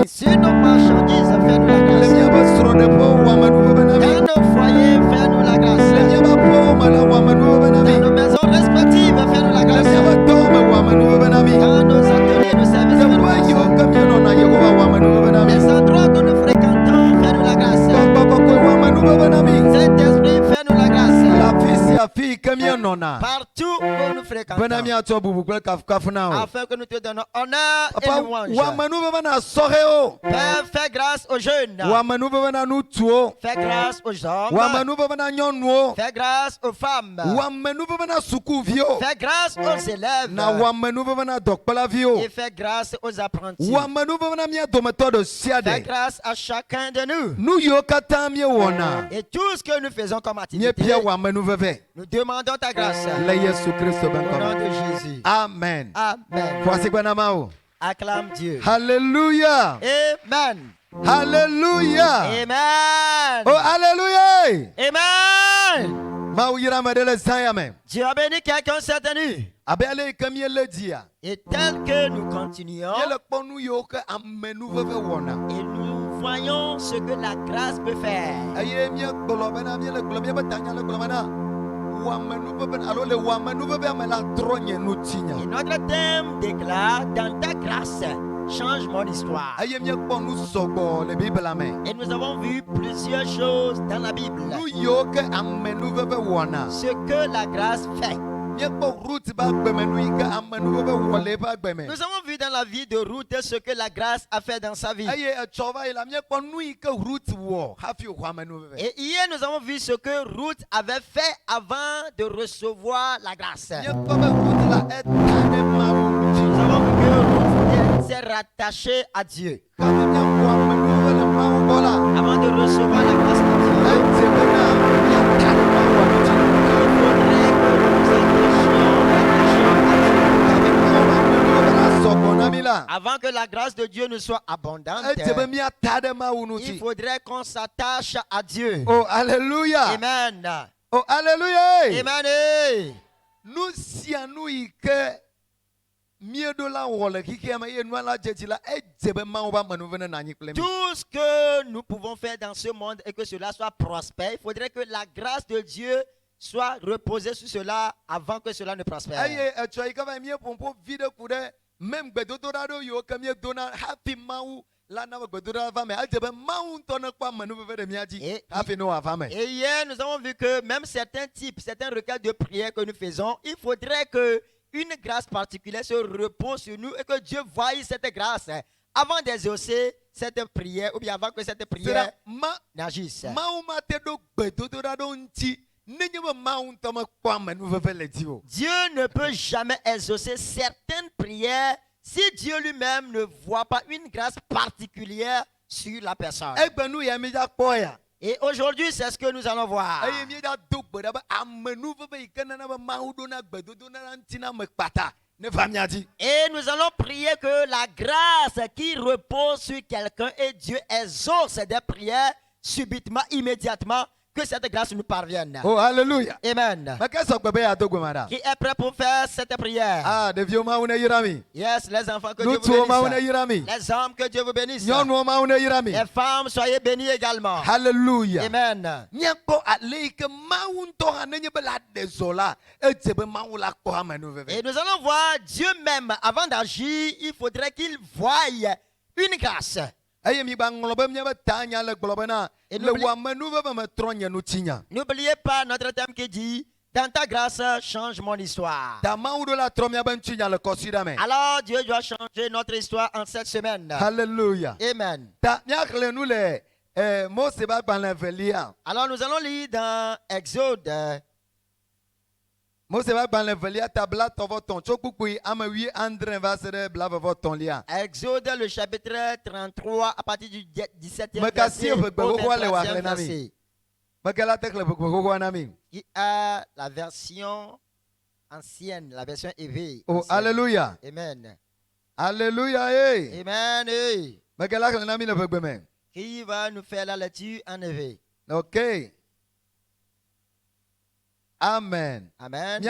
Sur nos marchandises, fais-nous la grâce. Dans nos foyers, fais-nous la grâce. Dans nos maisons respectives, fais-nous la grâce. Dans nos ateliers, nos services, fais-nous la grâce. Les endroits que nous fréquentons, fais-nous la grâce. Saint-Esprit, fais-nous la grâce. Partout où nous fréquentons, afin que nous te donnons honneur et louange. Père, fais grâce aux jeunes. Fais grâce aux hommes. Fais grâce aux femmes. Fais grâce aux élèves. Et fais grâce aux apprentis. Fais grâce à chacun de nous. Et tout ce que nous faisons comme activité, nous demandons ta grâce. Au nom de Jésus. Amen. Amen. Acclame Dieu. Alléluia. Amen. Alléluia. Amen. Oh, alléluia. Amen. Dieu a béni quelqu'un cette nuit. Et tel que nous continuons, et nous voyons ce que la grâce peut faire. Et notre thème déclare: dans ta grâce, change mon histoire. Et nous avons vu plusieurs choses dans la Bible. Ce que la grâce fait. Nous avons vu dans la vie de Ruth ce que la grâce a fait dans sa vie. Et hier, nous avons vu ce que Ruth avait fait avant de recevoir la grâce. Nous avons vu que Ruth s'est rattachée à Dieu avant de recevoir la grâce de Dieu. Avant que la grâce de Dieu ne soit abondante, il faudrait qu'on s'attache à Dieu. Oh, alléluia. Amen. Oh, alléluia. Amen. Nous que tout ce que nous pouvons faire dans ce monde et que cela soit prospère, il faudrait que la grâce de Dieu soit reposée sur cela avant que cela ne prospère. Même et hier, nous avons vu que même certains requêtes de prière que nous faisons, il faudrait que une grâce particulière se repose sur nous et que Dieu voie cette grâce avant d'exaucer cette prière ou bien avant que cette prière n'agisse. Dieu ne peut jamais exaucer certaines prières si Dieu lui-même ne voit pas une grâce particulière sur la personne. Et aujourd'hui, c'est ce que nous allons voir. Et nous allons prier que la grâce qui repose sur quelqu'un et Dieu exauce des prières subitement, immédiatement, que cette grâce nous parvienne. Oh, alléluia. Amen. Qui est prêt pour faire cette prière? Yes, les enfants, que Dieu vous bénisse. Les hommes, que Dieu vous bénisse. Les femmes, soyez bénis également. Alléluia. Amen. Et nous allons voir Dieu même, avant d'agir, il faudrait qu'il voie une grâce. Et n'oubliez pas notre thème qui dit: dans ta grâce, change mon histoire. Alors Dieu doit changer notre histoire en cette semaine. Alléluia. Amen. Alors nous allons lire dans Exode. Exode, le chapitre 33, à partir du 17e verset au 23e verset. Qui a la version ancienne, la version éveillée. Oh, alléluia. Amen. Alléluia. Amen. Qui va nous faire la lecture en éveil? Ok. Amen. Amen. Nous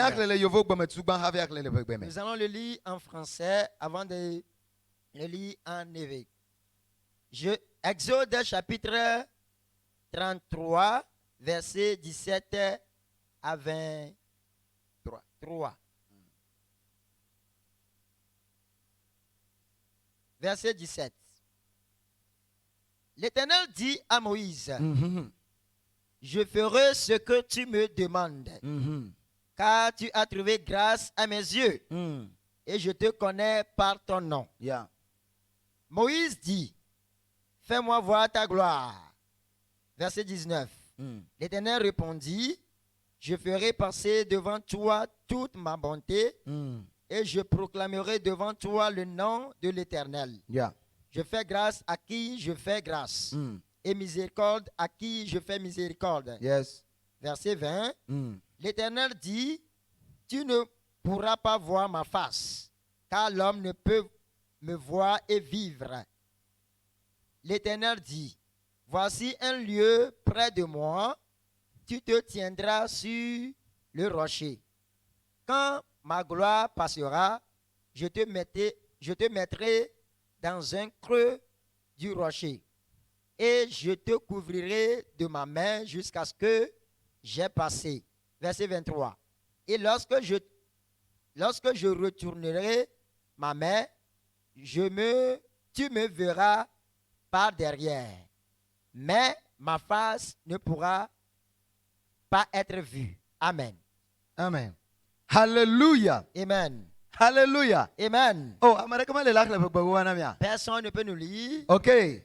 allons le lire en français avant de le lire en éveil. Exode chapitre 33, verset 17 à 23. Verset 17. L'Éternel dit à Moïse, je ferai ce que tu me demandes, car tu as trouvé grâce à mes yeux, et je te connais par ton nom. Yeah. Moïse dit, fais-moi voir ta gloire. Verset 19. L'Éternel répondit, je ferai passer devant toi toute ma bonté, et je proclamerai devant toi le nom de l'Éternel. Yeah. Je fais grâce à qui je fais grâce, et miséricorde à qui je fais miséricorde. Yes. Verset 20. L'Éternel dit, tu ne pourras pas voir ma face, car l'homme ne peut me voir et vivre. L'Éternel dit, voici un lieu près de moi, tu te tiendras sur le rocher. Quand ma gloire passera, je te mettrai dans un creux du rocher, et je te couvrirai de ma main jusqu'à ce que j'ai passé. Verset 23. Et lorsque je retournerai ma main, tu me verras par derrière, mais ma face ne pourra pas être vue. Amen. Amen. Hallelujah. Amen. Hallelujah. Amen. Oh, amara kama le lakle bagbago wana mia. Personne ne peut nous lire. Okay.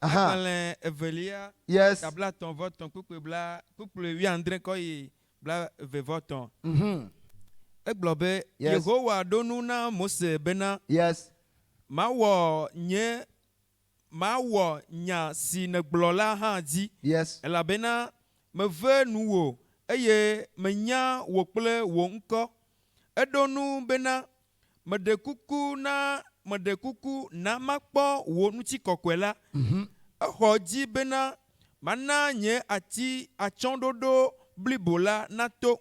Aha. Yes. Kabla ton vote ton couple bla couple wi andre ko yi bla ve vote. Eglobe Yes. Yehowa donu na Mose bena Yes. ma wo nya si ne gbola ha di. Yes. Ela bena me ve nu wo eye me nya wo kple wo nko. Edonu bena me de kuku na makpo wo nuti kokwela. Exɔ dzi bena mana nye ati atsɔ̃ɖoɖo blibo la nato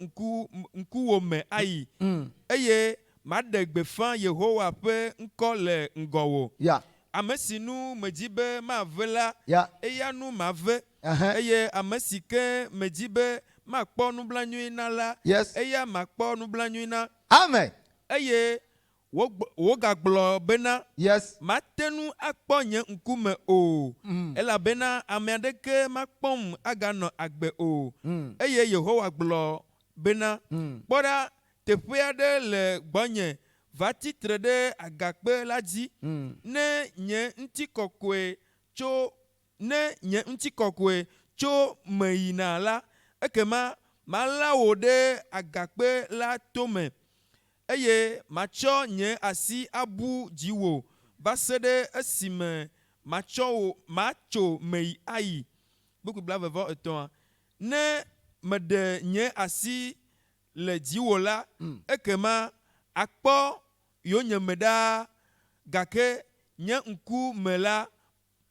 ŋkuwo me ayi, eye maɖe gbefa Yehowa ƒe ŋkɔ le ŋgɔwò. Yeah. Ame si nu medzi be mave la, Yeah. eya nu mave, Uh-huh. eye ame si ke medzi be makpɔ nublanui na la, Yes. eya makpɔ nublanui na, Amen. eye wogagblɔ bena Yes. matenu akpɔ nye ŋkume o, elabena ame aɖeke makpɔm aganɔ agbe o, eye Yehowa gblɔ bena kpɔ ɖa teƒe aɖe le gbɔnye va titre ɖe agakpe la dzi, ne nye ŋutikɔkɔe tso me yina la, ekema malã wò ɖe agakpe la tome, eye matsɔ nye asi abu dziwò va se ɖe esime matso me yi ayi. Buku blavevɔ etɔ̃a. Ne meɖe nye asi le dziwò la, ekema akpɔ yonyeme ɖaa, gake nye ŋku me la,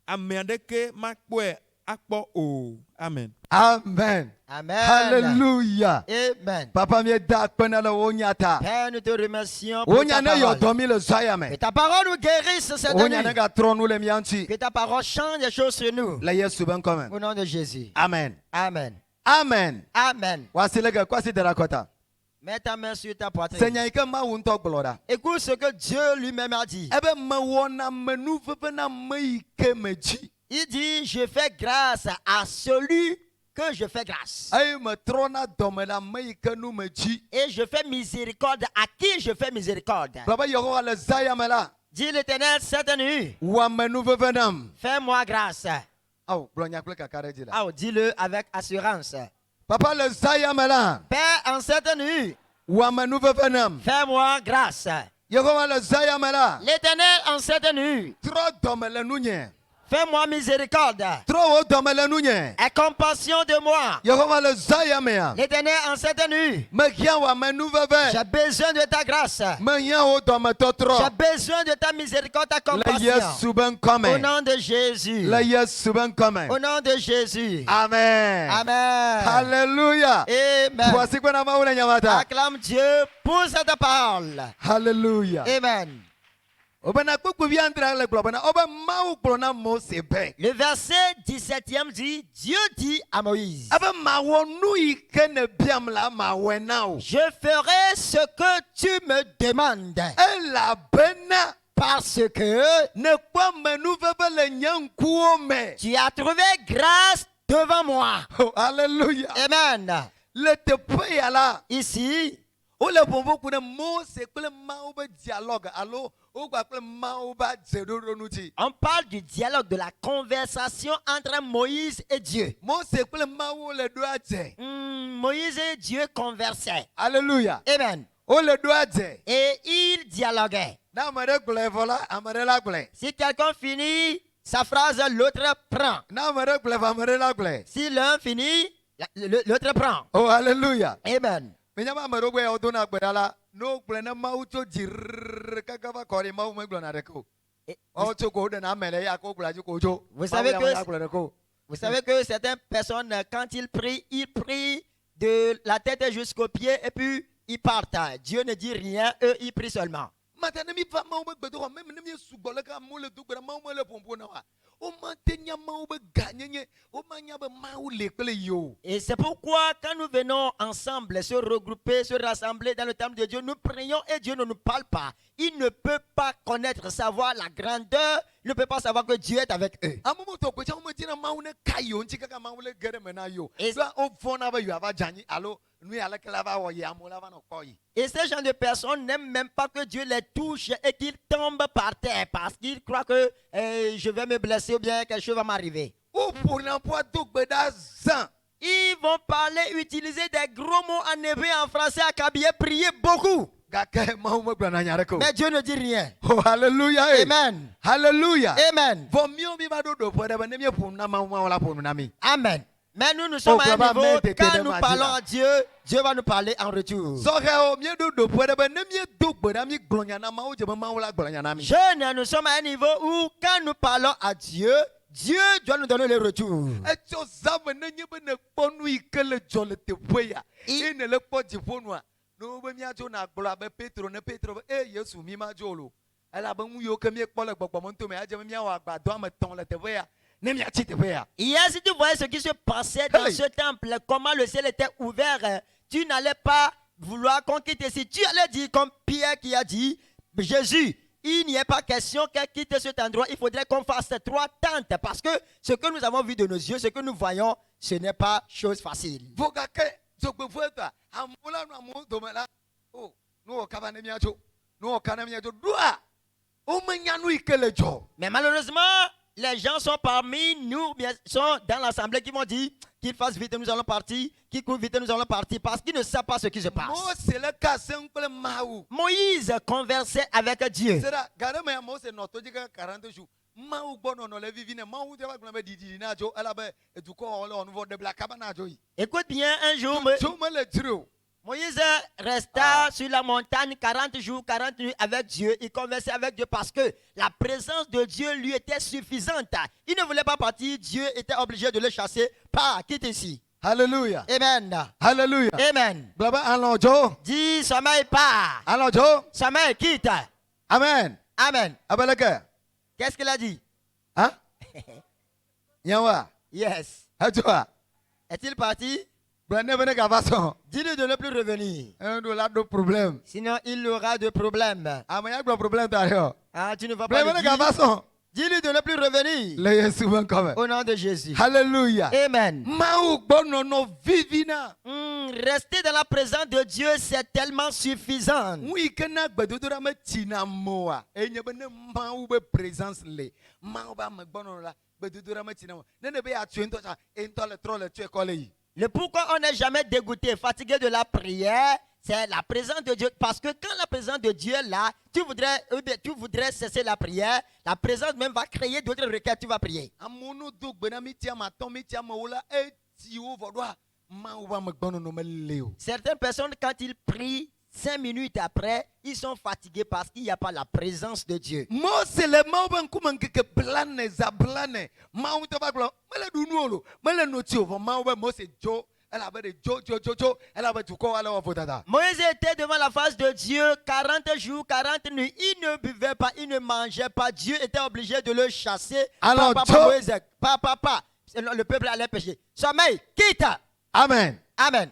ame aɖeke makpɔe akpɔ o. Amen. Amen. Amen. Hallelujah. Amen. Papa mi da pena la wonyata. Père, nous te remercions pour ta Wonyane yo parole. domi le zayame. Que ta parole nous guérisse cette Wonyane nuit. ga tronu le mianti. Que ta parole change les choses sur nous. La Yesu ben komen. Au nom de Jésus. Amen. Amen. Amen. Amen. Wasilega kwasi derakota. Mets ta main sur ta poitrine. Seigneur ike ma wunto gbloda. Écoute ce que Dieu lui-même a dit. Ebe me wona menu veve na me ike meji. Il dit, je fais grâce à celui que je fais grâce. Ay me trona dome na me ike nu meji. Et je fais miséricorde à qui je fais miséricorde. Baba Yehowa le zayame la. Dis l'Éternel cette nuit, Wa menu veve nam. fais-moi grâce. Aw, blonya kle kakare dila. Ah, dis-le avec assurance. Papa le zayame la. Père, en cette nuit, Wa menu veve nam. fais-moi grâce. Yehowa le zayame la. L'Éternel, en cette nuit, Tro dome le nunye. fais-moi miséricorde. Tro wo dome le nunye. Aie compassion de moi. Yehowa le zayame ya. L'Éternel, en cette nuit, Me hia wa menu veve. j'ai besoin de ta grâce. Me hia wo dome totro. J'ai besoin de ta miséricorde, ta La compassion. Yesu ben Au komen. nom de Jésus. La Yesu ben komen. Au nom de Jésus. Amen. Amen. Hallelujah. Amen. Voici quoi na maula nyamata. Acclame Dieu pour cette parole. Hallelujah. Amen. obana kpekpevi andre le gblɔ bena obe mawu gblɔ na Mose be Le verset 17e dit, Dieu dit à Moïse, ebe mawɔ nu yi ke ne biam la mawɔe na wo je ferai ce que tu me demandes, elabena parce que ne kpɔ menuveve le nye ŋkuwo me. tu as trouvé grâce devant moi. Oh, alléluia. Amen. Le teƒe ya la Ici, wole ƒoƒo ku ɖe Mose kple Mawu be dialogue alo wogba kple Mawu be adzeɖoɖo ŋuti. on parle du dialogue, de la conversation entre Moïse et Dieu. Mose kple Mawu le ɖo adze. Moïse et Dieu conversaient. Alléluia. Amen. Wole ɖo adze. Et ils dialoguaient. Na ame ɖe gblɔe vɔ la, ame ɖe la gblɔe. Si quelqu'un finit sa phrase, l'autre prend. Na ame ɖe gblɔe vɔ ame ɖe la gblɔe. Si l'un finit, l'autre prend. Oh, alléluia. Amen. Menye be ame ɖewo ya wodona gbe ɖa la, ne wogblɔe na Mawu tso dzirrrr kaka va kɔ ɖi Mawu megblɔna ɖeke o. Woawo tso ko woɖena ame le eya ko wogblɔa dzi ko wotso. Vous savez que- Mawu gblɔ ɖeke o. Vous savez que certaines personnes, quand ils prient de la tête jusqu'aux pieds et puis ils partent. Dieu ne dit rien, eux ils prient seulement. Mata ne mi va Mawu be gbedoxɔ meme ne mi sugbɔ leke amewo le do gbe ɖa Mawu mele ƒoƒo na wa. Womate nya Mawu be ganyenye, womanya be Mawu le kple yi o. Et c'est pourquoi quand nous venons ensemble se regrouper, se rassembler dans le temple de Dieu, nous prions et Dieu ne nous parle pas. Il ne peut pas connaître, savoir la grandeur, il ne peut pas savoir que Dieu est avec eux. Amewo tɔ kpetsa wometina Mawu ne ka yi o ŋuti kaka Mawu le ge ɖe me na yi o. Et- Ɖoa wovɔna be yewoava dze anyi alo nu ya leke la va wɔ yi amewo la va nɔ kpɔ yi. Et ces gens de personnes n'aiment même pas que Dieu les touche et qu'ils tombent par terre parce qu'ils croient que je vais me blesser ou bien quelque chose va m'arriver. Woƒona ƒua do gbe ɖa zã. Ils vont parler, utiliser des gros mots en hébreu, en français, akabiller, prier beaucoup. Gake Mawu megblɔna nya ɖeke o. Mais Dieu ne dit rien. Oh, alléluia. eh. Amen. Alléluia. Amen. Vɔ míawo mi va ɖo ɖoƒe ɖe be ne míeƒo nu na Mawu, Mawu la ƒo nu na mi. Amen. Mais nous sommes à un gloire, niveau, amen, t'es quand tellement nous parlons dit là. à Dieu, Dieu va nous parler en retour. Sɔhɛwo míeɖo ɖoƒe ɖe be ne míedo gbe ɖa míegblɔ nya na Mawu dze be Mawu la gblɔ nya na mi. Jeunes, nous sommes à un niveau où quand nous parlons à Dieu, Dieu doit nous donner le retour. Etsɔ zame ne nye be ne kpɔ nu yi ke le dzɔ le teƒe ya. I- Eye ne le kpɔ dziƒonua. Ne wo be míadzo na gblɔ abe Petro ne Petro be Yesu mi ma dzo o lo. Elabe nu yiwo ke míekpɔ le gbɔgbɔme ŋuto me adze be míawɔ agbadɔ ame etɔ̃ le teƒe ya. Ne míatsi teƒe ya. Hier, si tu voyais ce qui se passait dans Hey. ce temple, comment le ciel était ouvert, tu n'allais pas vouloir qu'on quitte ici. Tu allais dire comme Pierre qui a dit, Jésus, il n'y a pas question qu'elle quitte cet endroit. Il faudrait qu'on fasse 3 tentes parce que ce que nous avons vu de nos yeux, ce que nous voyons, ce n'est pas chose facile. Vɔ gake dzɔgbevɔe ta amewo la nu amewo dome la. O nu wɔ kaba ne míadzo. Nu wɔ ka ne míadzo. Ɖoa womenya nu yi ke le dzɔ. Mais malheureusement, les gens sont parmi nous, bien, sont dans l'assemblée qui vont dire qu'ils fassent vite, nous allons partir, qu'ils courent vite, nous allons partir, parce qu'ils ne savent pas ce qui se passe. Mose le ka asem kple Mawu. Moïse conversait avec Dieu. Se ɖa ga ɖe me ya Mose nɔ to dzi kaka 40 jours. Mawu gbɔ nɔnɔ le vivi ne Mawu ŋutɔ va gblɔ be ɖiɖiɖi na dzo elabe edukɔ wɔwɔ le wɔ nu vɔ ɖe bla kaba na dzo yi. Écoute bien, un jour, Dzo mele dzri o. Moïse resta sur la montagne 40 jours, 40 nuits avec Dieu. Il conversait avec Dieu parce que la présence de Dieu lui était suffisante. Il ne voulait pas partir. Dieu était obligé de le chasser. Pas, quitte ici. Hallelujah. Amen. Hallelujah. Amen. Gblɔ be alɔ dzo. Dis, sommeil, pas. Alɔ dzo. Sommeil, quitte. Amen. Amen. Abe leke. Qu'est-ce qu'il a dit? Hein? Nyawa. Yes. Edzoa. Est-il parti? Gblɔ ne be ne gava sɔn. Dis-lui de ne plus revenir. Eɖo la ɖo problème. Sinon, il aura de problèmes. Ame ya gblɔ problème ta ɖe o. Ah, tu ne vas pas Gblɔ be le ne dire. gava sɔn. Dis-lui de ne plus revenir. Le Yesu ƒe ŋkɔme. Au nom de Jésus. Hallelujah. Amen. Mawu gbɔ nɔnɔ vivina. Rester dans la présence de Dieu, c'est tellement suffisant. Nu yi ke na gbedodoɖa me tsina moa. Enye be ne Mawu be présence le. Mawu be ame gbɔnɔnɔ la gbedodoɖa me tsina mo. Ne ne be yeatsoe ŋutɔ sa ŋutɔ le trɔ le tsoe kɔ le yi. Le pourquoi on n'est jamais dégoûté, fatigué de la prière, c'est la présence de Dieu. Parce que quand la présence de Dieu est là, tu voudrais cesser la prière, la présence même va créer d'autres requêtes, tu vas prier. Amewo no do gbe na mi ti ame atɔ̃ mi ti amewo la eti wo vɔ ɖoa Mawu be ame gbɔnɔnɔ mele o. Certaines personnes, quand ils prient, 5 minutes après, ils sont fatigués parce qu'il n'y a pas la présence de Dieu. Mose le Mawu be ŋkume ŋkeke blane za blane. Mawu ŋutɔ va gblɔ mele ɖu nu o lo mele no tsi o vɔ Mawu be Mose dzo elle avait des jo, elle avait tout quoi, elle avait fait dada. Moïse était devant la face de Dieu 40 jours, 40 nuits. Il ne buvait pas, il ne mangeait pas. Dieu était obligé de le chasser. Alors, Papa, Dieu- Moïse, papa. Sinon, le peuple allait pécher. Sommeil, quitte. Amen. Amen.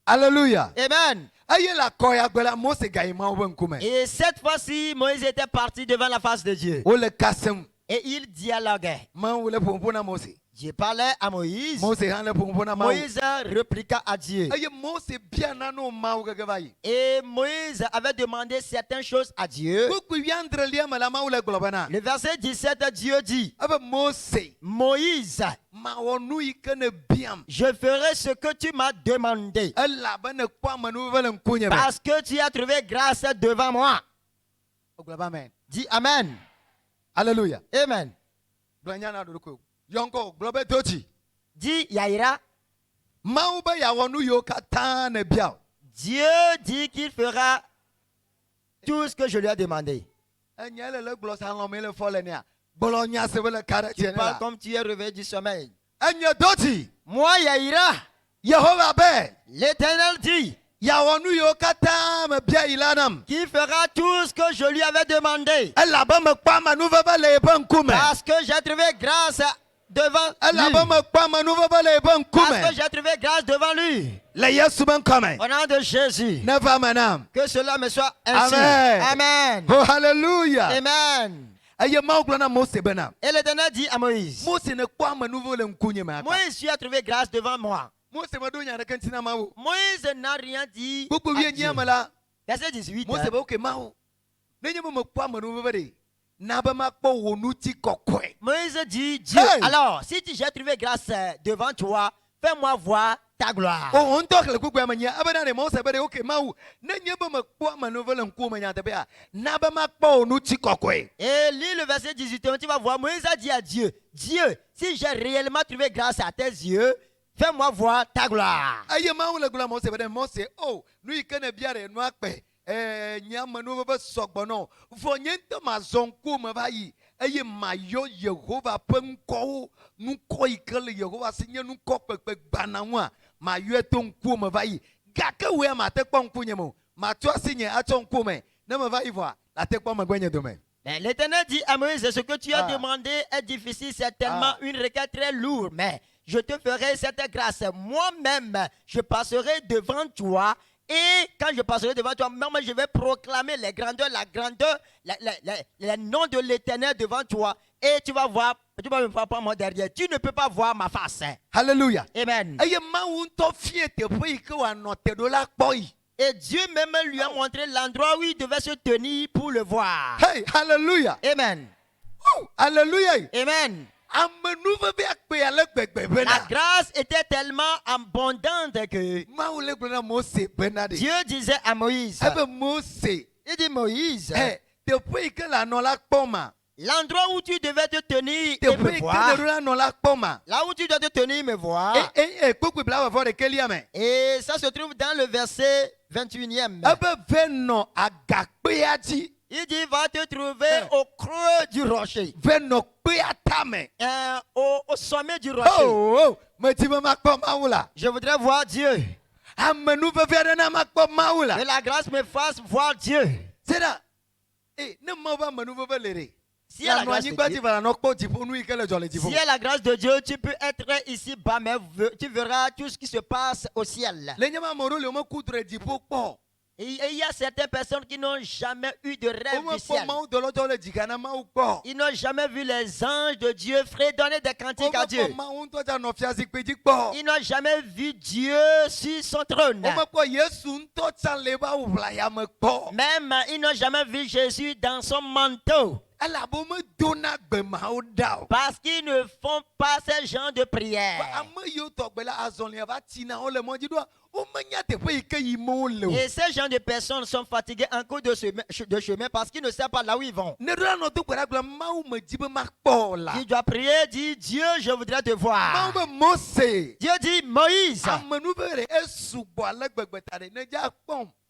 Alléluia. Amen. Aïe la koya gbela Mose gaïma ou benkume. Et cette fois-ci, Moïse était parti devant la face de Dieu. Ou le kasem. Et il dialoguait. Man ou le pompona Mose. Dieu parlait à Moïse. Mose han le pompona ma. Moïse répliqua à Dieu. Aïe Mose bien nano ma ou gagavayi. Et Moïse avait demandé certaines choses à Dieu. Kuku yandre liya malama ou le globana. Le verset 17, Dieu dit, Abe Mose. Moïse, Ma onu ikene biam. je ferai ce que tu m'as demandé, Allah bane kwa manu velen kunye. parce que tu as trouvé grâce devant moi. Amen. Dis Amen. Alléluia. Amen. Blanyana do ko. Yonko globe tochi. Dis Yaïra, Mauba ya wonu yo katane biao. Dieu dit qu'il fera tout ce que je lui ai demandé. Enyele le glos an lomé le folenia. Bolonya se vele kare Tu parles tienela. comme tu es réveillé du sommeil. Enye doti. Moi, Yaïra, Yehova be. l'Éternel dit Ya wonu yo katame bia ilanam. qu'il fera tout ce que je lui avais demandé, Allah ba me kwa manu vele ben kume. parce que j'ai trouvé grâce devant Allah ba lui. me kwa manu vele ben Parce que kume. j'ai trouvé grâce devant lui. Le Yesu ben kame. Au nom de Jésus. Never manam. Que cela me soit ainsi. Amen. Amen. Oh hallelujah. Amen. Aye mauglana Mose benam. Et l'Éternel dit à Moïse, Mose ne kwa manu vele kunye ma. Moïse, tu as trouvé grâce devant moi. Mose ma do nya na kantina mawo. Moïse n'a rien dit. Kuku à wie Dieu. nyamala. Verset 18. Mose ba oke mawo. Nenye mo kwa manu vele. Na ba ma kpo wonuti kokwe. Moïse dit, Dieu, Hey! alors, si j'ai trouvé grâce devant toi, fais-moi voir ta gloire. Oh, on talk le kuku amanya. Abana ne Mose ba de oke mawo. Nenye ba ma kwa manu vele nku manya te bia. Na ba ma kpo wonuti kokwe. Et lis le verset 18, tu vas voir, Moïse a dit à Dieu, Dieu, si j'ai réellement trouvé grâce à tes yeux, fais-moi voir ta gloire. Aye mawo le gula Mose ba de Mose. Oh, nu ikene biare no akpe. Nyama no ba sogbono. Fo nyente ma zonku ma ba yi. Aye mayo Yehova penko nu ko ikele Yehova sinye nu ko pepe gbanawa. Mayo etonku ma ba yi. Gake we ma te kponku nyemo. Ma to sinye a tonku me. Na ma ba yi voa. La te kpon ma gwenye dome. Mais l'Éternel dit à Moïse, ce que tu as Ah. demandé est difficile, c'est tellement Ah. une requête très lourde, mais je te ferai cette grâce. Moi-même, je passerai devant toi. Et quand je passerai devant toi, même je vais proclamer les grandeurs, le nom de l'Éternel devant toi. Et tu vas voir, tu vas me voir par moi derrière. Tu ne peux pas voir ma face. Hallelujah. Amen. Aye ma un to fie te po ike wa no te do la kpoi. Et Dieu même lui a montré l'endroit où il devait se tenir pour le voir. Hey, hallelujah. Amen. Oh, hallelujah. Amen. Amenu be akpe ya le gbegbe La bena. grâce était tellement abondante que Ma ou le gula Mose benade. Dieu disait à Moïse, Ebe Mose. il dit Moïse, Eh, te po ike la no la kpoma. l'endroit où tu devais te tenir Te et po me ike voir, la no la kpoma. là où tu dois te tenir et me voir, Kukwe bla wa de kelia me. et ça se trouve dans le verset 21e. Ebe veno agakpe aji. Il dit, va te trouver au creux du rocher, Veno kpe atame. au sommet du rocher. Oh, oh, me ti ma kpoma ula. Je voudrais voir Dieu. Amenu ve na ma kpoma ula. Que la grâce me fasse voir Dieu. C'est là. Eh, ne ma ba menu ve lere. Si elle a la grâce de Dieu, Si si elle a la grâce de Dieu, tu peux être ici bas, mais tu verras tout ce qui se passe au ciel. Et il y a certaines personnes qui n'ont jamais eu de rêve du ciel. Ils n'ont jamais vu les anges de Dieu fredonner des cantiques à Dieu. Ils n'ont jamais vu Dieu sur son trône. Même ils n'ont jamais vu Jésus dans son manteau. Parce qu'ils ne font pas ce genre de prière. Et ces gens de personnes sont fatigués en cours de chemin parce qu'ils ne savent pas là où ils vont. Tu dois prier, dis Dieu, je voudrais te voir. Dieu dit Moïse,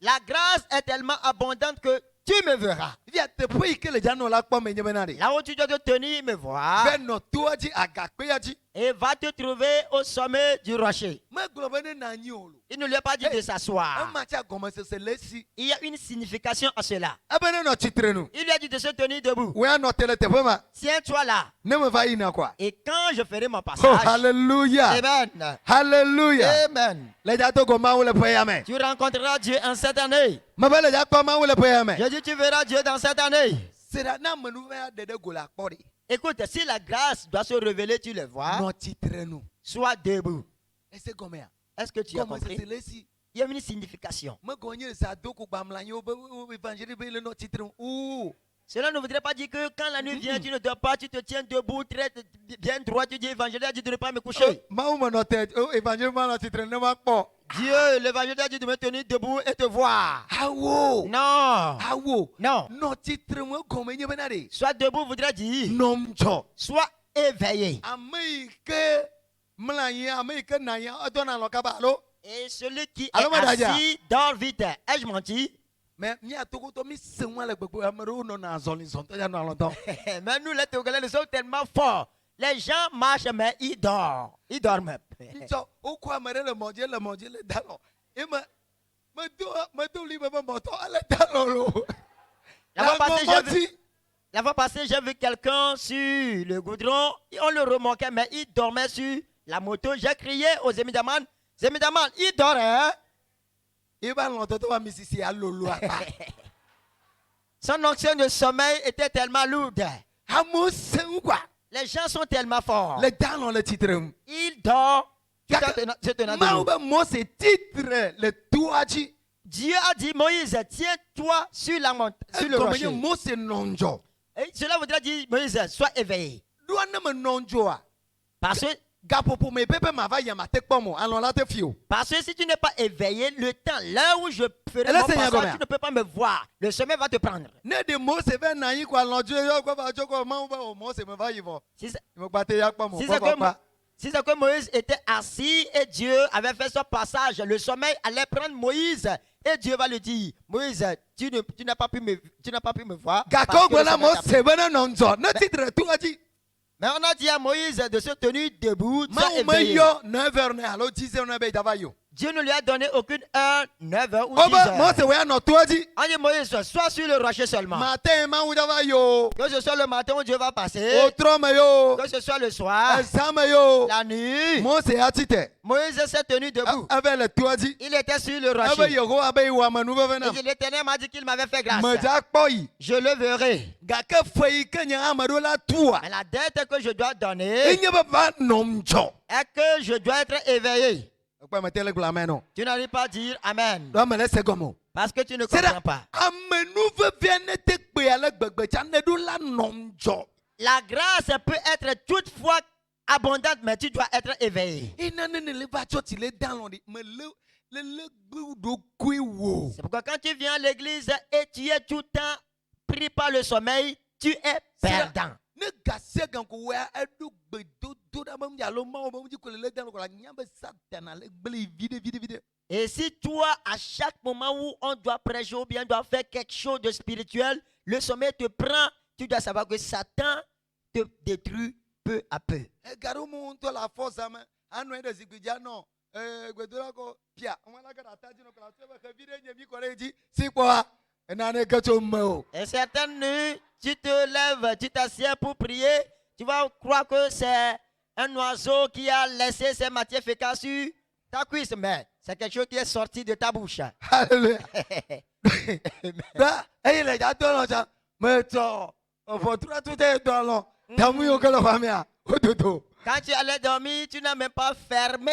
la grâce est tellement abondante que tu me verras. via te pui que le jano la pomme et yemenari. Là où tu dois te tenir, me voir. Ben no tuaji agakpeyaji. Et va te trouver au sommet du rocher. Me globene na nyolo. Il ne lui a pas dit de s'asseoir. Un match a commencé se laisser. Il y a une signification à cela. Abene no chitrenu. Il lui a dit de se tenir debout. We are not tele te pema. Tiens-toi là. Ne me va ina quoi. Et quand je ferai mon Oh passage. hallelujah. Amen. Hallelujah. Amen. Le jato go ma wole peyame. Tu rencontreras Dieu en cette année. Ma bele jato ma wole peyame. Je dis tu verras Dieu dans cette année. C'est là na menouve de gola pori. Écoute, si la grâce doit se révéler, tu le vois. No chitrenu. Sois debout. Et c'est comme ça. Est-ce que tu as Comment compris? se laisser. Il y a une signification. Me gonye sa doko bamlanyo évangile be le no chitrenu. Ouh. Cela ne voudrait pas dire que quand la nuit vient, tu ne dors pas, tu te tiens debout, très bien droit, tu dis évangile a dit de ne pas me coucher. Ma ou no tête. Oh évangile ma no chitrenu ne ma po. Dieu, l'évangile a dit de me tenir debout et te voir. Awo. Non. Awo. Non. No chitrenu comme yemenari. Sois debout voudrait dire, Nomcho. sois éveillé. Ameke mlanya ameke naya adona lokabalo. Et celui qui est Allô, madame. assis dort vite. Ai-je menti? Mais mi atoko to mi senwa le gbegbe amero no na zoli zonto ya no longtemps. Mais nous, les Togolais, nous sommes tellement forts. Les gens marchent, mais ils dorment. Ils dorment. So o kwa mere le le dalo. E me do li baba moto ale dalo lo. La fois passée, j'ai vu quelqu'un sur le goudron. On le remarquait, mais il dormait sur la moto. J'ai crié aux Zemidaman. Zemidaman, il dort, hein? E ba longtemps to ba misisi alolo apa. Son onction de sommeil était tellement lourde. Amo sen quoi. Les gens sont tellement forts. Le dalo le titre. Il dort. Se tenant Ma debout. ou ba mo se titre le tuaji. Dieu a dit, Moïse, tiens-toi sur la montagne, sur le Comme rocher. mo se nonjo. Et cela voudrait dire, Moïse, sois éveillé. Doa na me nonjo a. Parce que Gapo pour me pepe ma va yama tek pomo. Allons la te fio. Parce que si tu n'es pas éveillé, le temps, là où je ferai Et là, mon Seigneur, passage, combien? tu ne peux pas me voir. Le sommeil va te prendre. Ne de mo se ve na yi kwa lonjo yo kwa ba joko ma ou ba o mo se me va yi vo. Si c'est Mo gbate ya pa mo si pa c'est pa que, pa. si c'est que Moïse était assis et Dieu avait fait son passage, le sommeil allait prendre Moïse et Dieu va lui dire, Moïse, tu n'as pas pu me voir. parce Gako que le gwala sommeil mo t'a pris. se ve na nonjo. Ne titre tuaji. Mais on a dit à Moïse de se tenir debout, de Ma se ou me éveiller. yo 9h ne alo 10h ne be dava yo. Dieu ne lui a donné aucune heure, 9 heures ou 10 Oba mo heures. se we na tuaji. On dit Moïse, sois sur le rocher seulement. Matin ma ou dava yo. Que ce soit le matin où Dieu va passer, Otro me yo. que ce soit le soir, Exame yo. la nuit. Mo se atite. Moïse s'est tenu debout. Avec le tuaji. Il était sur le Avec rocher. yo abe wa manu ve na. Et que l'Éternel m'a dit qu'il m'avait fait grâce. Me jak boy. Je le verrai. Gake fei kenya amado la tua. Mais la dette que je dois donner Inye ba nomjo. est que je dois être éveillé. Okpa metele gula meno. Tu n'arrives pas à dire Amen. Do me laisse gomo. Parce que tu ne C'est comprends là. pas. Amenu ve vienne te pe ala gbegbe cha ne do la nomjo. La grâce peut être toutefois abondante, mais tu dois être éveillé. Ina ne le va choti le dans di me le do kui wo. C'est pourquoi quand tu viens à l'église et tu es tout le temps pris par le sommeil, tu es perdant. Ne gase gan ko wa edu gbe do da bam ya lo ma o bam ji ko le dans ko la nyambe satana le gbeli vide. Et si toi, à chaque moment où on doit prêcher ou bien doit faire quelque chose de spirituel, le sommeil te prend, tu dois savoir que Satan te détruit peu à peu. E garu mu to la force ama anu e de zigbija no. Gwedora ko pia on la ga ta ji no ko la se ba vide nyemi ko reji si po a na ne ga to mo. Et certaines nuits, tu te lèves, tu t'assieds pour prier, tu vas croire que c'est un oiseau qui a laissé ses matières fécales sur ta cuisse, mais c'est quelque chose qui est sorti de ta bouche. Hallelujah. Da e le ja to lo cha me to o fo tura tu te do lo. Tamu yo ko lo famia. Ototo. Quand tu allais dormir, tu n'as même pas fermé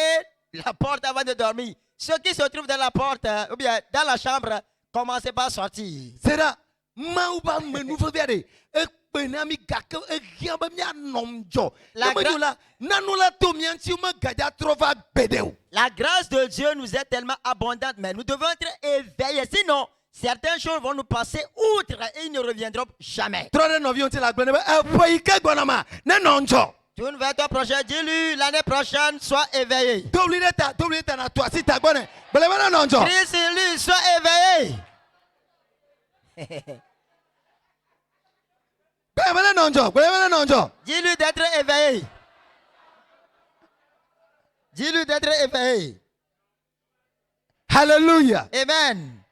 la porte avant de dormir. Ceux qui se trouvent dans la porte ou bien dans la chambre, commencez par sortir. Sera ma u ba menu fo viade. E pe na mi gake e gia ba mi anomjo. La La nanu la to mi anti ma gaja trova bedeu. La grâce de Dieu nous est tellement abondante, mais nous devons être éveillés. Sinon, certaines choses vont nous passer outre et ils ne reviendront jamais. Trode no vion ti la gbene ba e fo ike gbonama. Ne nonjo. Tourne vers ton prochain, dis-lui, l'année prochaine, sois éveillé. Double ta na toi si ta gbone. Bele ba nonjo. Crie sur lui, sois éveillé. Gbẹ̀mẹ̀lẹ̀ nọ̀njọ́, gbẹ̀mẹ̀lẹ̀ nọ̀njọ́. Dis-lui d'être éveillé. Dis-lui d'être éveillé. Hallelujah. Amen.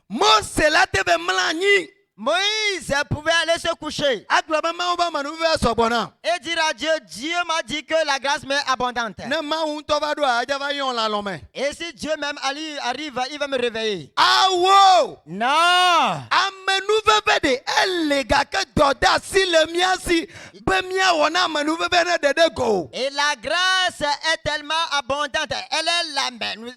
Mose la te be mlanyi. Moïse pouvait aller se coucher Agloba ma oba manu ve sobona. et dire à Dieu, Dieu m'a dit que la grâce m'est abondante. Ne ma un to va do aja va yon la lome. Et si Dieu même arrive, il va me réveiller. Awo. Non. Amenu ve de elle ga ke doda si le mia si be mia wona amenu ve ne de go. Et la grâce est tellement abondante. Elle est là même.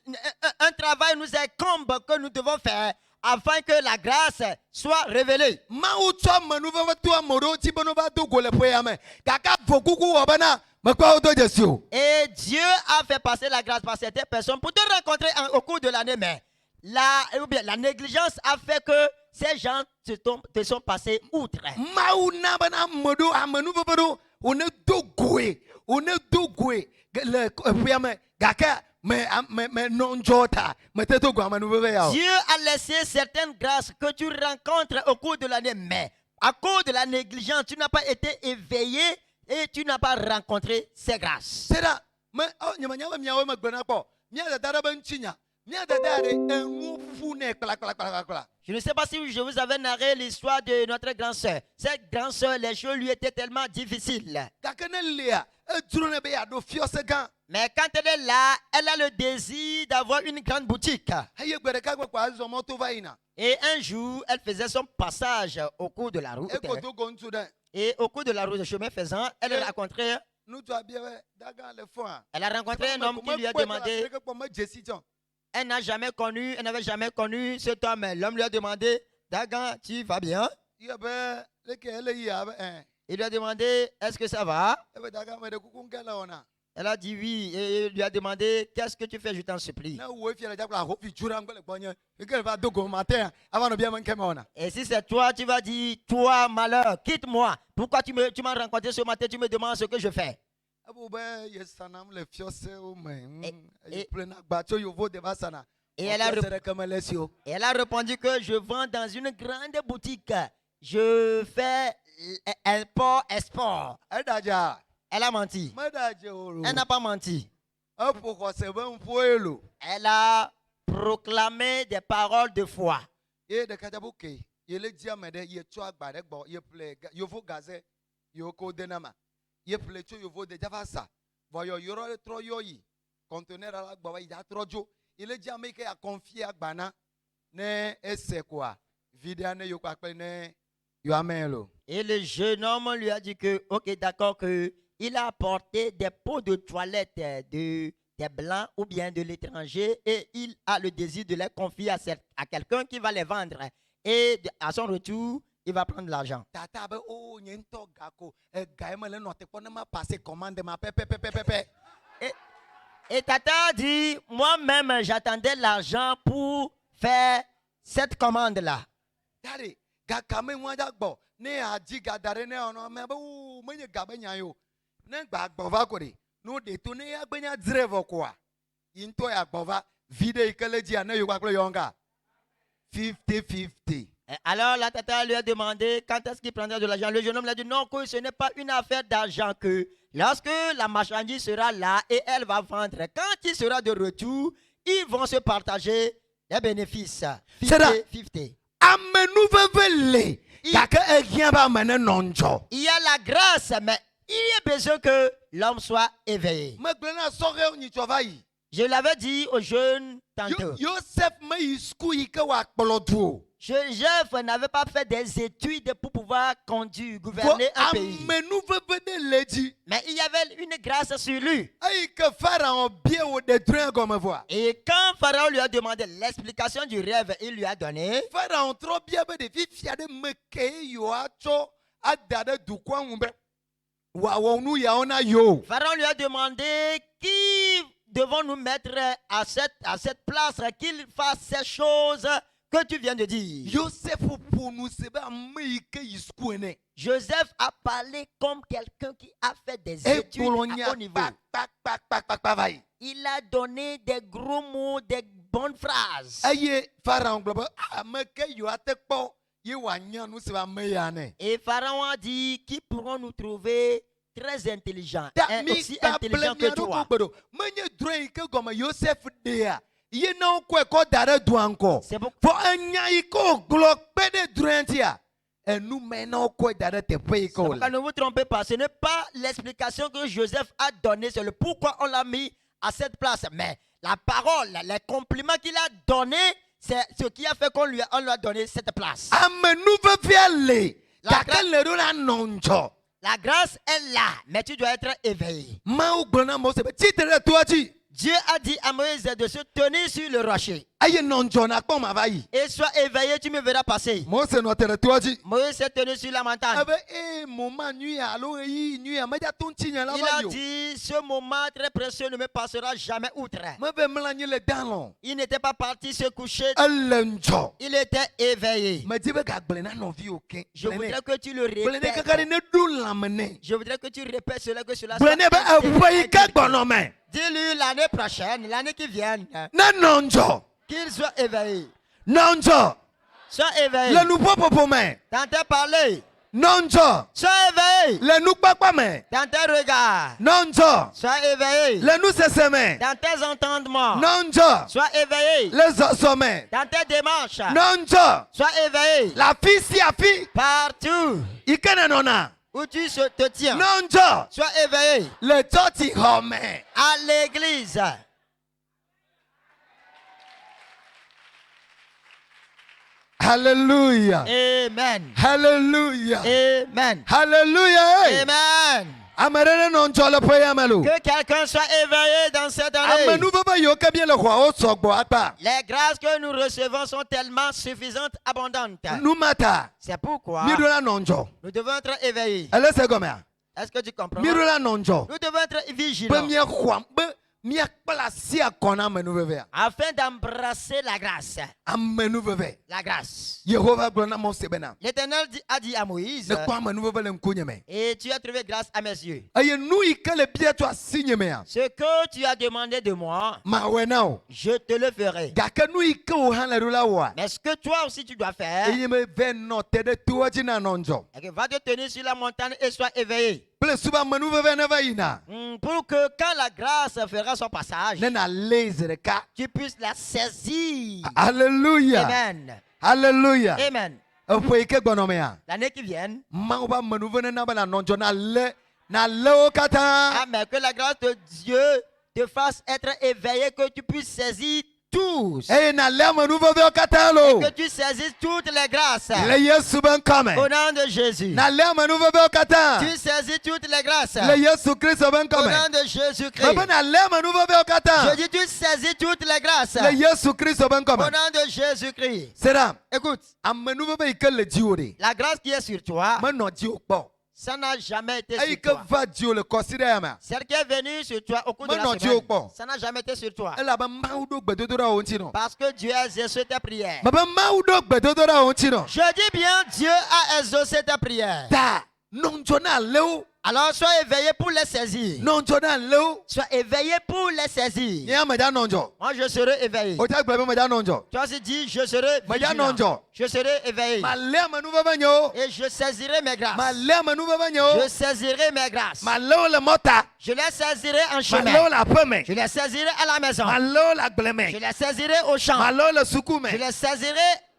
Un travail nous incombe que nous devons faire afin que la grâce soit révélée. Ma u to amenu ve to amoro ti bono ba do go le poya me. Kaka vokuku obana me kwa o do Jesu. Et Dieu a fait passer la grâce par certaines personnes pour te rencontrer au cours de l'année. Mais la négligence a fait que ces gens te sont passés outre. Ma u na bana modo amenu ve do on do goe. On do goe le poya me kaka mais non jota mais te to go amenu ve ya. Dieu a laissé certaines grâces que tu rencontres au cours de l'année, mais à cause de la négligence, tu n'as pas été éveillé et tu n'as pas rencontré ces grâces. C'est là. Mais oh nyama miawe me gbena ko. Mia da dara ben chinya. Mia da dare enwu fune kla. Je ne sais pas si je vous avais narré l'histoire de notre grand-sœur. Cette grand-sœur, les choses lui étaient tellement difficiles. Kakene lea e duro ne be ya do fiose gan. Mais quand elle est là, elle a le désir d'avoir une grande boutique. Haye gbere ka gbe kwa zo moto vaina. Et un jour, elle faisait son passage au cours de la route. E ko to go ntu den. Et au cours de la route, chemin faisant, elle a rencontré, Nu to abiewe daga le fo an. elle a rencontré un homme qui lui a demandé, que me Jesse John. elle n'avait jamais connu cet homme. L'homme lui a demandé, Dagan, tu vas bien? Ye be le ke ele ya be Il lui a demandé, est-ce que ça va? E be daga me de kuku ngala ona. Elle a dit oui. Et il lui a demandé, qu'est-ce que tu fais? Je t'en supplie. Na wo fi la jakla ho fi jura ngole gbonye. E ke va do go matin avant no bien man kema ona. Et si c'est toi, tu vas dire, toi, malheur, quitte-moi. Pourquoi tu m'as rencontré ce matin, tu me demandes ce que je fais? Abu be yesanam le fiose o me. Et- E plena gba cho yo vo de basana. Et elle a répondu que je vends dans une grande boutique. Je fais import-export. Edaja. Elle a menti. Medaje oro. Elle n'a pas menti. Apoko se ben foelo. Elle a proclamé des paroles de foi. E de kajabuke. Ye le dia me de ye cho agba de gbo ye ple yo vo gaze yo ko denama. Ye ple cho yo vo de javasa. Voyo yoro tro yoyi. Conteneur ala gbo wa ya trojo. Il dia me ke a confier agbana ne ese kwa. Vidéo ne yo kwa pe ne yo amelo. Et le jeune homme lui a dit que, ok, d'accord, que il a apporté des pots de toilette des blancs ou bien de l'étranger et il a le désir de les confier à quelqu'un qui va les vendre. Et à son retour, il va prendre l'argent. Tata be o nyento gako e gaima le note ko na ma passer commande ma pepe. Et Tata a dit, moi-même, j'attendais l'argent pour faire cette commande-là. Daddy, gaka me nwa jagbo ne aji gadare ne ono me be o menye gabe nya yo. Ne gba gbova ko de. No de to ne ya gbenya driver ko a. Into ya gbova vide ikele ji ana yo kwa klo yonga. 50-50. Alors la tata lui a demandé quand est-ce qu'il prendra de l'argent. Le jeune homme lui a dit non, que ce n'est pas une affaire d'argent, que lorsque la marchandise sera là et elle va vendre, quand il sera de retour, ils vont se partager les bénéfices. C'est là. 50-50. Amenu vevele. Kaka e rien ba mene nonjo. Il y a la grâce, mais il y a besoin que l'homme soit éveillé. Me glena sore o ni chovai. Je l'avais dit aux jeunes tantôt. Yosef me isku ike wa kpolodu. Joseph n'avait pas fait des études pour pouvoir conduire, gouverner un pays. Amenu vevele leji. Mais il y avait une grâce sur lui. Aïe que Pharaon bien au détruire comme voix. Et quand Pharaon lui a demandé l'explication du rêve, il lui a donné. Pharaon trop bien de fifia de meke yo acho adade du kwa umbe. Wa wonu ya ona yo. Pharaon lui a demandé qui devons nous mettre à cette place qu'il fasse ces choses que tu viens de dire. Joseph pour nous c'est pas meike iskuene. Joseph a parlé comme quelqu'un qui a fait des études à haut niveau. Il a donné des gros mots, des bonnes phrases. Aye Pharaon globe meke yo atekpo Ye wa nya nu se ba me ya ne. Et Pharaon a dit, qui pourront nous trouver très intelligents, Da mi aussi ta intelligents ble que mi toi. do. Menye droit ke goma Joseph de ya. Ye na ko ko dare do anko. C'est pour- Fo anya iko glock pe de droit ya. Et nous maintenant ko dare te pe c'est iko. pourquoi ne vous trompez pas, ce n'est pas l'explication que Joseph a donnée, c'est le pourquoi on l'a mis à cette place. Mais la parole, les compliments qu'il a donnés, c'est ce qui a fait qu'on lui a donné cette place. Ame nou ve fiale. La Ka le do la nonjo. La grâce est là, mais tu dois être éveillé. Ma ou gbona mo se be ti tere to aji. Dieu a dit à Moïse de se tenir sur le rocher. Aye nonjo na kpɔ ma va yi. Et sois éveillé, tu me verras passer. Mose no tere to aji. Moïse s'est tenu sur la montagne. Abe moment nuit alo yi nuit ma ja ton ti nya la Il va a yo. dit, ce moment très précieux ne me passera jamais outre. Ma be mla nyi le dalon. Il n'était pas parti se coucher, Elle njo. il était éveillé. Ma di be ga gble na no vi okin. Je voudrais que tu le Gble ne kakari répètes. ne du lamene. Je voudrais que tu répètes cela, que cela Gble ne be afa yi ka gbono me. Dis-lui l'année prochaine, l'année qui vient, Na nonjo. qu'il soit éveillé. Nonjo. Sois éveillé. Le nou popo me. Dans tes parler. Nonjo. Sois éveillé. Le nou papa me. Dans tes regards. Nonjo. Sois éveillé. Le nou sese me. Dans tes entendements. Nonjo. Sois éveillé. Le zo me. Dans tes démarches. Nonjo. Sois éveillé. La fille si a fille. Partout Ikene nona. où tu te tiens. Nonjo. Sois éveillé. Le toti home. À l'église. Hallelujah. Amen. Hallelujah. Amen. Hallelujah. Amen. Amerere nonjo le poye amelo. Que quelqu'un soit éveillé dans cette année. Amenu baba yo ke bien le roi o sogbo ata. Les grâces que nous recevons sont tellement suffisantes, abondantes. Nu mata. C'est pourquoi Mi do la nonjo. nous devons être éveillés. Ele se gomea. Est-ce que tu comprends? Mi do la nonjo. Nous devons être Be vigilants mi khwa be mi akpala si akona amenu bebe. afin d'embrasser la grâce. Amenu bebe. La grâce. Yehova glona mo sebena. L'Éternel a dit à Moïse, Ne kwa amenu bebe le nkunyeme. et tu as trouvé grâce à mes yeux. Aye nu ikele bia to asigne me a. Ce que tu as demandé de moi, Ma wenao. je te le ferai. Gake nu ike o han le do la wa. Mais ce que toi aussi tu dois faire, Eye me ve no tede tuaji na nonjo. c'est que va te tenir sur la montagne et sois éveillé. Ple suba menu bebe ne va ina. Pour que quand la grâce fera son passage, Ne na lezere ka. tu puisses la saisir. Hallelujah. Amen. Hallelujah. Amen. Opo ike gbono me a. L'année qui vient, Ma ba menu bebe na ba na nonjo na le o kata. mais que la grâce de Dieu te fasse être éveillé, que tu puisses saisir tous. Eye na le menu bebe o kata lo. Que tu saisisses toutes les grâces. Le Yesu ben kame. Au nom de Jésus. Na le menu bebe o kata. Tu saisis toutes les grâces. Le Yesu Kristo ben Au kame. nom de Jésus-Christ. Baba na le menu bebe o kata. Je dis, tu saisis toutes les grâces. Le Yesu Kristo ben Au kame. nom de Jésus-Christ. Sera. Écoute, Amenu bebe ike le jiore. la grâce qui est sur toi, Ma no ji o kpo. ça n'a jamais été Ayi sur ke toi. va ji o le kosire ya ma. Celle qui est venue sur toi au cours de la Maintenant, Dieu semaine, au ça n'a jamais été sur toi. Ela ba ma udo gbedodora o nti no. Parce que Dieu a exaucé tes prières. Baba ma udo gbedodora o nti no. Je dis bien, Dieu a exaucé tes prières. Ta nonjo na leo. Alors sois éveillé pour les saisir. Nonjo na leo. Sois éveillé pour les saisir. Ya ma da nonjo. Moi, je serai éveillé. O ta gbebe ma da nonjo. Toi aussi dis, je serai Maja vigilant. nonjo. Je serai éveillé. Ma le manu baba nyo. Et je saisirai mes grâces. Ma le manu baba nyo. Je saisirai mes grâces. Ma leo le mota. Je les saisirai en Ma chemin. leo la peme. Je les saisirai à la maison. Ma leo la Je gleme. les saisirai au champ. Ma leo le Je sukume. les saisirai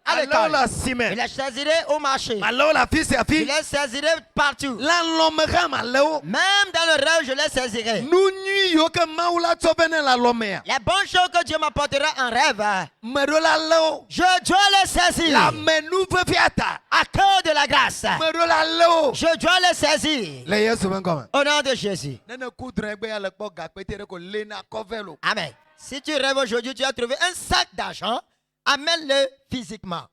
à Ma leo l'école. la Je sime. les saisirai au marché. Ma leo la fils ya Je fi. les saisirai partout. La lomera ma leo. Même dans le rêve, je les saisirai. Nu nyi yo ke maula tsobene la lomea. Les bonnes choses que Dieu m'apportera en rêve, Medo la leo. je dois les saisir. La menu vefiata. À cause de la grâce, Medo la leo. je dois les saisir. Le Yesu ben kome. Au nom de Jésus. Nene kudre egbe ya le kpo gakpe tere ko lena kovelo. Amen. Si tu rêves aujourd'hui, tu as trouvé un sac d'argent, amène-le physiquement.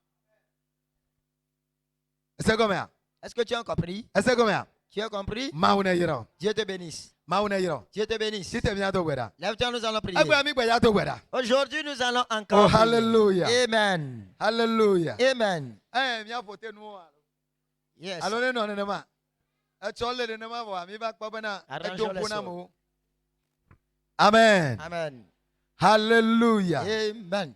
Ese kome ya. Est-ce que tu as compris? Ese kome ya. Tu as compris? Maune yiro. Dieu te bénisse. Maune yiro. Dieu te bénisse. Si te mia to gweda. Lève-toi, nous allons prier. Agbe mi gbe ya to gweda. Aujourd'hui, nous allons Oh encore prier. hallelujah. Amen. Hallelujah. Amen. Mia fote nu. Yes. Alo ne no ne ma. E chole ne ma bo mi ba kpo bena. E Arrangeons les joko na sons. mo. Amen. Amen. Hallelujah. Amen.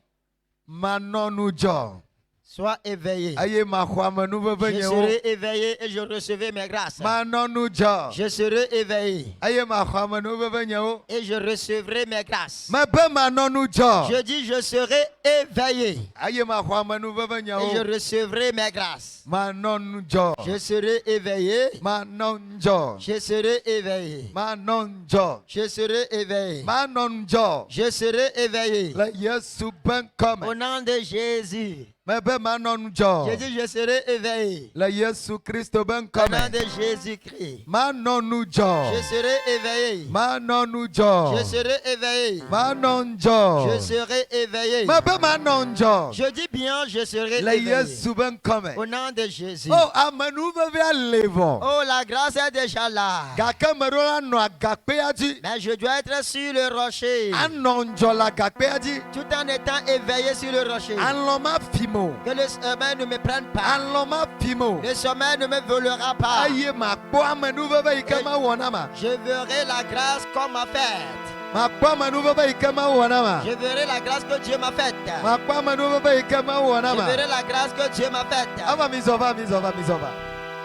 Manonu jo. Sois éveillé. eye maxɔ amenuveve Je nye wo. serai éveillé et je recevrai mes grâces. Manɔ nu dzɔ. Je serai éveillé Eye maxɔ amenuveve nye wo. et je recevrai mes grâces. Mebe manɔ nu dzɔ. Je dis je serai éveillé Eye maxɔ amenuveve nye et je wo. recevrai mes grâces. Manɔ nu dzɔ. Je serai éveillé. Manɔ nu dzɔ. Je serai éveillé. Manɔ nu dzɔ. Je serai éveillé. Manɔ nu dzɔ. Je serai éveillé. Le Yesu be Au ŋkɔme. nom de Jésus. Mebe manɔ nu Je dzɔ. dis je serai éveillé. Le Yesu Kristo be Au nom ŋkɔme. de Jésus-Christ. Manɔ nu Je dzɔ. serai éveillé. Manɔ nu Je dzɔ. serai éveillé. Manɔ nu Je dzɔ. serai éveillé. Mebe manɔ nu dzɔ. Je dis bien, je serai Le éveillé. Yesu be ŋkɔme. Au nom de Jésus. Oh, amenuvevea le vɔ. Oh, la grâce est déjà là. Gake meɖo la nɔ agakpea dzi. Mais je dois être sur le rocher. Anɔ ŋdzɔ le agakpea dzi. Tout en étant éveillé sur le rocher. Alɔ ma fi me o. Que le sommeil ne me prenne pas. Alɔ ma fi me o. Le sommeil ne me volera pas. Eye makpɔ amenuveve yi ke ma wɔ na ma. Je verrai la grâce qu'on m'a faite. Makpɔ amenuveve yi ke ma wɔ na ma. Je verrai la grâce que Dieu m'a faite. Makpɔ amenuveve yi ke ma wɔ na Je ma. verrai la grâce que Dieu m'a faite. Ava mi zɔ va mi zɔ va mi zɔ va.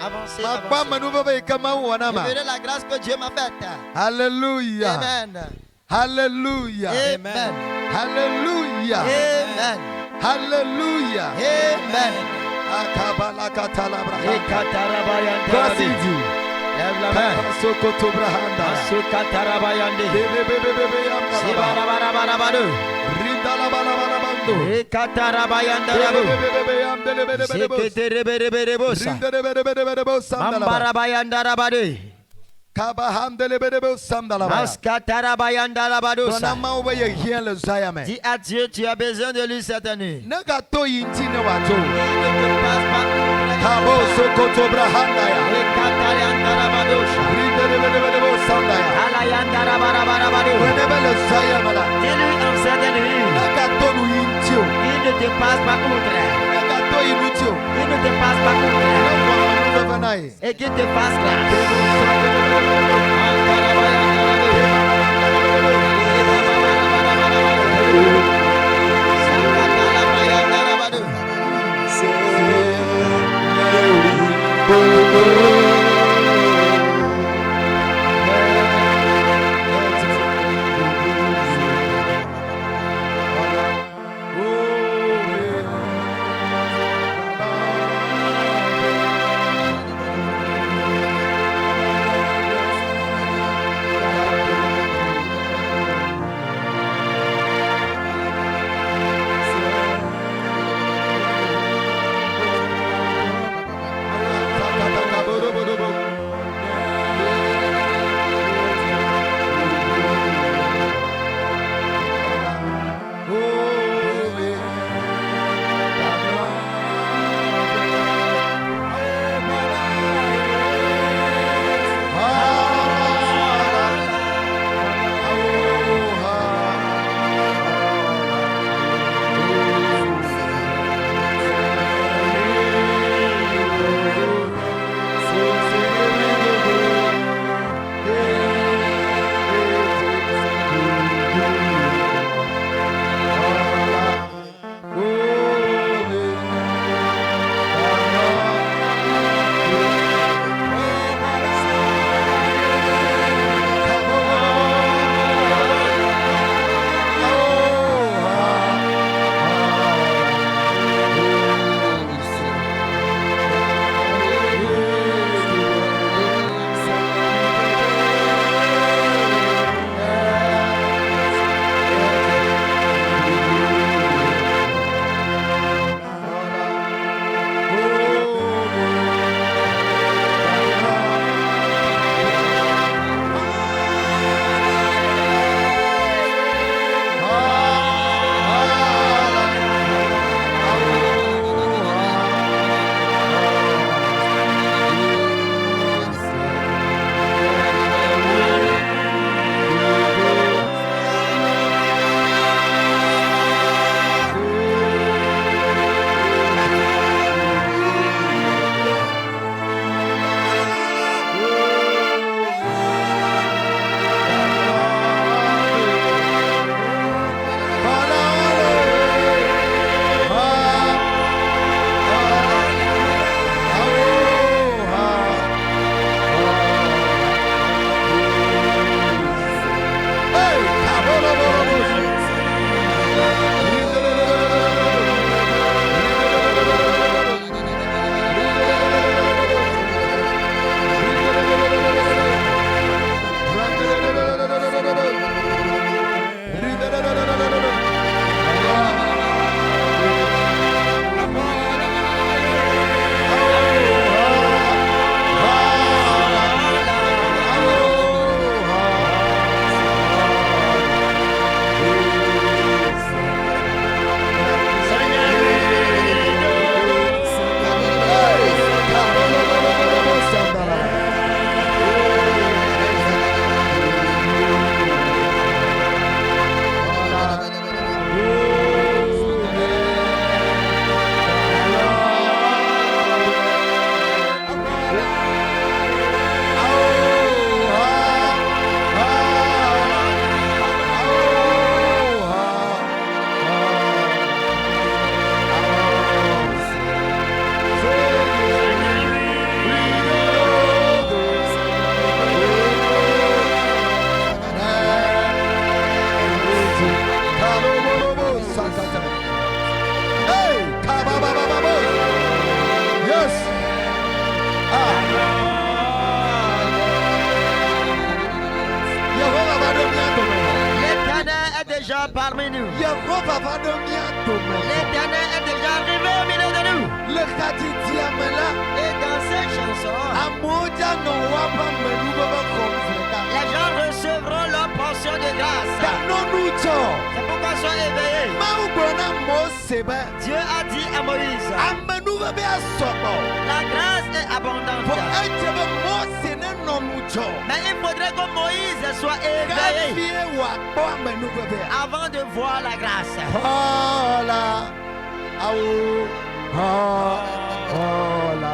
Avancez, Makpɔ avancez. amenuveve yi ke ma wɔ na Je ma. verrai la grâce que Dieu m'a faite. Hallelujah. Amen. Hallelujah. Amen. Hallelujah. Amen. Hallelujah. Amen. Akabalakatalabra. Ekatarabayande. Grasidi. Lève la main. Kapasokotobrahanda. Asukatarabayande. Bebebebebe yamdalaba. Sibarabarabarabarabadu. Rindalabalabalabalabando. Ekatarabayande. Bebebebebe yamdelebelebelebos. Seketerebereberebosa. Rindelebelebelebelebos samdalaba. Mambarabayandarabaде. Kabahandelebelebos samdalaba. Maskatarabayandarabadosa. Donama obe ye hien le zayame. Dis à Dieu, tu as besoin de lui cette nuit. Negato yinti ne wajo. Il ne te passe pas outre. Kabo sokotobrahanda ya. Ekatayandarabadosa. Rindelebelebelebos samdaya. Alayandarabarabarabarabado. Wenebele zayamala. Dis-lui en cette nuit. Negato nu yinti o. Il ne te passe pas outre. Negato yinuti o. Il ne te passe pas outre. Nevanai. Et qu'il te fasse grâce. déjà parmi nous. Yehowa va ɖo mía dome. L'Éternel est déjà arrivé au milieu de nous. Le xadzidzia me la, Et dans ces chansons, amewo dza nɔ woaƒe amenu ƒe xɔm ɖeka. les gens recevront leur portion de grâce. Ganɔ nu dzɔ. C'est pourquoi sois éveillé. Mawu gblɔ na Mose be, Dieu a dit à Moïse, amenu ƒe asɔgbɔ. la grâce est Vɔ abondante. edze be Mose ne nɔ nu dzɔ. Mais il faudrait que Moïse soit éveillé Kafie wòakpɔ amenu ƒe. avant de voir la grâce. Hola, awo, hola,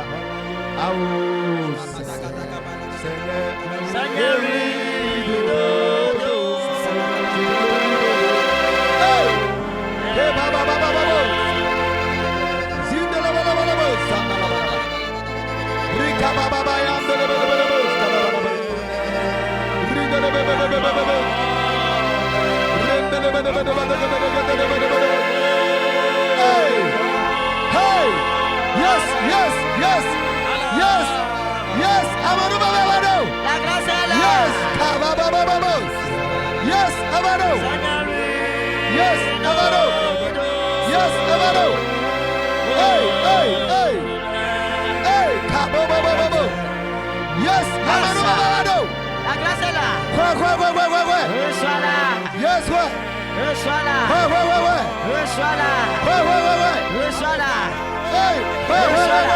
awo, Seigneur, Hey, baba, baba, baba, zindele, baba, baba, sandala, baba, rika, baba, baba, yandele, baba, baba, sandala, baba, rindele, baba, baba, baba, baba, rindele, baba, baba, baba, baba, baba. Hey, hey, yes, yes, yes, yes, yes, amanu, baba, baba, la grâce est là. yes, baba, baba, baba, yes, amanu. Yes, Amado. Yes, Amado. Hey, hey, hey. Hey, Kabo, Bobo, Bobo. Yes, Amado, Amado. La grâce est là. Ouais. Reçois là. Yes, ouais. Reçois là. Ouais. Reçois là. Ouais. Reçois là. Hey, ouais. Voilà.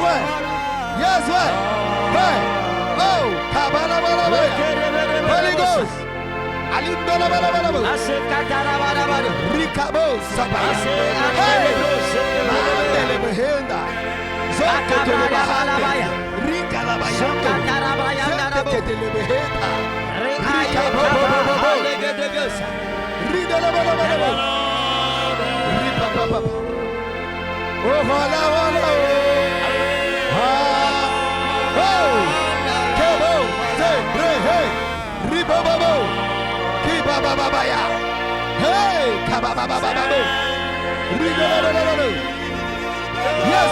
Ouais. Yes, ouais. Oh, Kabala, Bala, Holy Ghost. Alindola, Bala, Ase katarabarabaru. Rikabo, Sabaya. Ase Hey. andelebose. Mandele behenda. Zokotele bahande. Akabarabaya. Rika la bayando. Sokatarabaya ndarabo. Zeketele behenda. Reaye Rika bo, bo, bo, bo, bo. kabahalegedegesa. Ridele bala bala bala. Ripa pa pa. Oh hola hola. Oh. Kebo. Se re hey. Ripa ba bo. Kiba ba ba ba ya. Hey. Kaba ba ba ba ba bo. Ridele bala bala. Yes.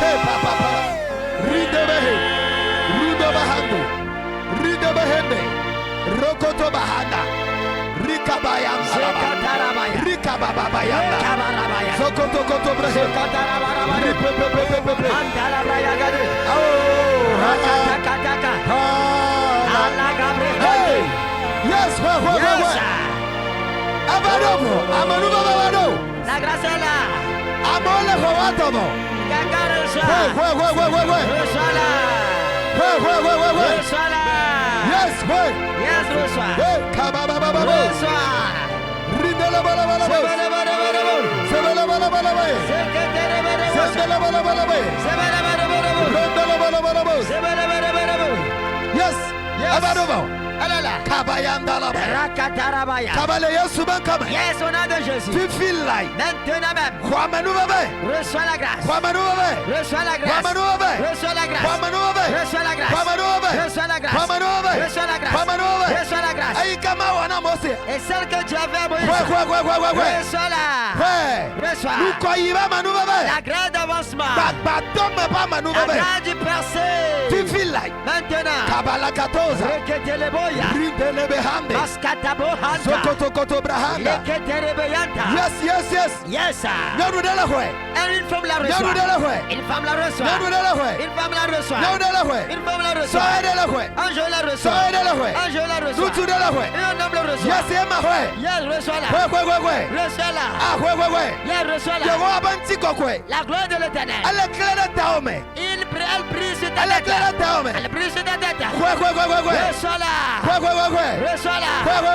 Ke papa. Ride behe. Rudo bahando. Ride behende. Rokoto bahanda. Rikabayanda. Sekatarabaya. Rikababayanda. Kabarabaya. Sokoto koto brehe. Sekatarabarabaru. Ripepepepepe. Andalabaya gadu. Oh. Akatakataka. Hala. Alagabre. Hey. Yes. Yes. Abadobo. Amanuba babado. La grâce est là. Amole howatobo. Quelqu'un reçoit. Ouais. Reçois là. Ouais. Reçois là. Yes, ouais. Yes, reçois. Hey, kababababa. Reçois. Ridele bala bala bala. Sebelebelebelebo. Sebele bala bala bala. Seketerebelebo. Sebele bala bala bala. Sebelebelebelebo. Rondele bala bala bala. Sebelebelebelebo. Yes. Yes. Abadobo. Alala. Kabayanda la bala. Rakatarabaya. Kabale Yesu ben kama. Yes, au nom de Jésus. Tu feel like. Maintenant même. Kwamanu babe. Reçois la grâce. Kwamanu babe. Reçois la grâce. Kwamanu babe. Reçois la grâce. Kwamanu babe. Reçois la grâce. Kwamanu babe. Reçois la grâce. Kwamanu babe. Reçois la grâce. Kwamanu babe. Reçois la grâce. Ayi kama wana Mose. Et celle que tu avais à Moïse. Ouais. Reçois-la. Ouais. Reçois. Nous croyons manu babe. La grâce d'avancement. Batom pas manu La babe. grâce du percé. Tu feel like. Maintenant. Kabala katoza. Reketeleboya. Rindele behande. Maskatabohanta. Sokoto koto brahanda. Leketerebeyanta. Yes. Yes, sir. Nyanu dela hwe. Et une femme la Nyanu reçoit. dela hwe. Une femme la reçoit. Nyanu dela hwe. Une femme la reçoit. Nyanu dela hwe. Une femme la reçoit. Soe dela hwe. Un jour la reçoit. Soe dela hwe. Un jour la reçoit. Tutu dela hwe. Et un homme le reçoit. Yes ema hwe. Yes, reçois-la. Hwe. Reçois-la. Ah hwe. Yes, reçois-la. Yeho abanti kokwe. La gloire de l'éternel. Ale klere taome. Elle prie sur ta Ale tête. klere taome. Elle prie sur ta tête. Hwe. Reçois-la. Hwe. Reçois-la. Hwe.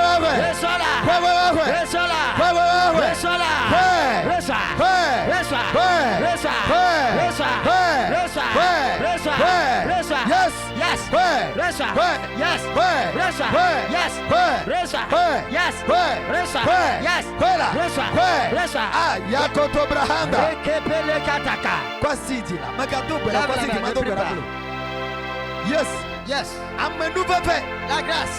Reçois-la. Hwe. Reçois-la. Hwe. Reçois-la. Ouais. Reçois. Ouais. Reçois. Ouais. Reçois. Ouais. Reçois. Ouais. Reçois. Ouais. Reçois. Ouais. Reçois. Yes. Yes. Ouais. Reçois. Ouais. Yes. Ouais. Reçois. Ouais. Yes. Ouais. Reçois. Ouais. Yes. Ouais. Reçois. Ouais. Yes. Voilà. Reçois. Ouais. Reçois. Ah, yakoto brahanda. Rekepele kataka. Kwa sidi la. Magadobe la Lave kwa la sidi main, madobe ne la. prie Yes. Yes. Amenu pepe. La grâce.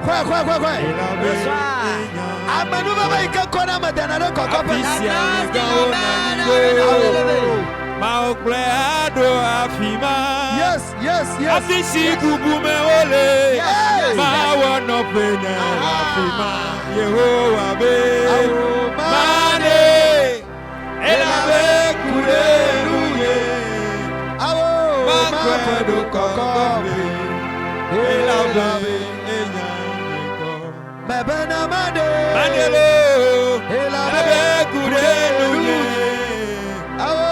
Quoi. Le soir. Amenu baba ike kona madana le koko pe. La grâce qui l'emmène à l'élever. Maokle ado afima. Yes. Afisi kubume ole. Yes. Mawono pene afima. Yehowa be. Oh, Mane. Elabe kuleluye. Awo. Makwedo kokobe. Elabe enyanyeko. Mebena made. Manelo. Elabe Elabe kuleluye. Awo.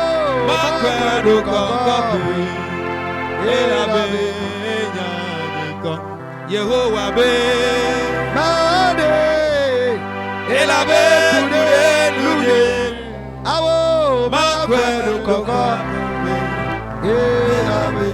Makwedo kokobe. Elabe enyanyeko. Yehowa be. Made. Elabe kuleluye. Awo. Makwedo kokobe. Elabe.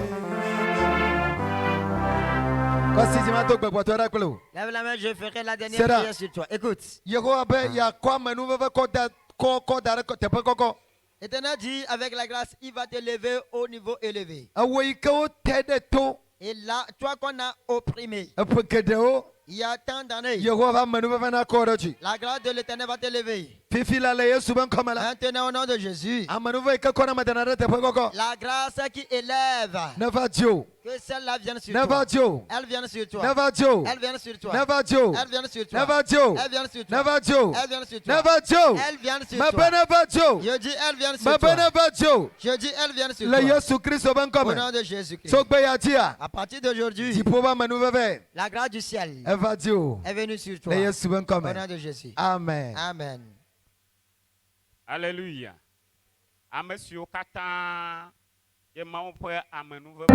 Voici Zimato Gbegbotora Kolo. Lève la main, je ferai la dernière Sera. prière sur toi. Écoute. Yehowa be ya kwa menu baba ko dare ko tepe koko. L'Éternel dit, avec la grâce, il va te lever au niveau élevé. Awo ike o tede to. Et là, toi qu'on a opprimé, Epekede o. il y a tant d'années, Yehowa menu baba na ko rochi. la grâce de l'Éternel va te lever. Fifi la le Yesu ben komala. Maintenant, au nom de Jésus, Amenu baba ike kona madana tepe koko. la grâce qui élève, Never Joe. que celle-là vienne sur Never toi. Joe. Elle vienne sur toi. Never Joe. Elle vienne sur toi. Never Joe. Elle vienne sur toi. Never Joe. Elle vienne sur toi. Never Joe. Elle vienne sur toi. Never Joe. Elle vienne sur Ma toi. never Joe. Je dis, elle vienne sur Ma toi. never Joe. Je dis, elle vienne sur Le toi. Yesu Christ ben Au komala. nom de Jésus-Christ. So gbe ya dia. À partir d'aujourd'hui, Dipoba menu baba. la grâce du ciel Eva Joe. est venue sur toi. Le Yesu ben Au komala. nom de Jésus. Amen. Amen. Alléluia. Amesiwo katã ye Mawu ƒe amenuveve